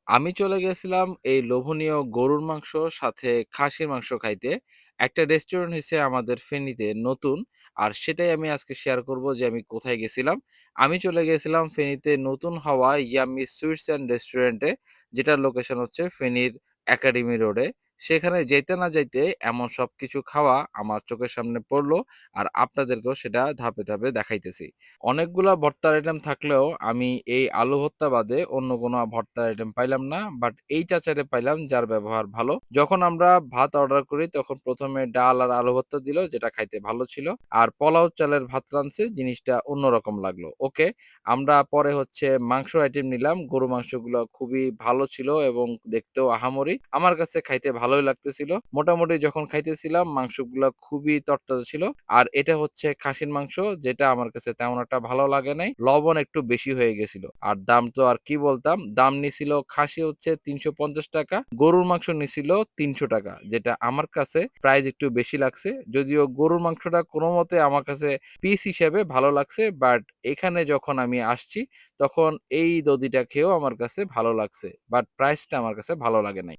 আমি চলে গেছিলাম এই লোভনীয় গরুর মাংস সাথে খাসির মাংস খাইতে। একটা রেস্টুরেন্ট হইছে আমাদের ফেনীতে নতুন। আর সেটাই আমি আজকে শেয়ার করব যে আমি কোথায় গেছিলাম। আমি চলে গেছিলাম ফেনীতে নতুন হওয়া ইয়াম্মি সুইটস অ্যান্ড রেস্টুরেন্টে, যেটার লোকেশন হচ্ছে ফেনীর একাডেমি রোডে। সেখানে যাইতে না যাইতে এমন সবকিছু খাওয়া আমার চোখের সামনে পড়লো, আর আপনাদেরকেও সেটা ধাপে, ধাপে দেখাইতেছি। অনেকগুলা ভর্তার আইটেম থাকলেও আমি এই আলু ভর্তা বাদে অন্য কোনো ভর্তার আইটেম পাইলাম না। বাট এই চাচারে পাইলাম যার ব্যবহার ভালো। যখন আমরা ভাত অর্ডার করি তখন ১ম এ ডাল আর আলু ভর্তা দিল, যেটা খাইতে ভালো ছিল। আর পোলাও চালের ভাত রানছে, জিনিসটা অন্যরকম লাগলো। ওকে, আমরা পরে হচ্ছে মাংস আইটেম নিলাম। গরু মাংসগুলো খুবই ভালো ছিল এবং দেখতেও আহামরি। আমার কাছে খাইতে ভালোই লাগতেছিল। মোটামুটি যখন খাইতেছিলাম মাংসগুলা খুবই তরতাজা ছিল। আর এটা হচ্ছে খাসির মাংস, যেটা আমার কাছে তেমন একটা ভালো লাগে নাই। লবণ একটু বেশি হয়ে গেছিল। আর দাম তো আর কি বলতাম, দাম নিছিল খাসি হচ্ছে ৳৩৫০, গরুর মাংস নিছিল ৳৩০০, যেটা আমার কাছে প্রাইস একটু বেশি লাগছে। যদিও গরুর মাংসটা কোনমতে আমার কাছে পিস হিসেবে ভালো লাগছে। বাট এখানে যখন আমি আসছি তখন এই দদিটা খেয়েও আমার কাছে ভালো লাগছে। বাট প্রাইসটা আমার কাছে ভালো লাগে নাই।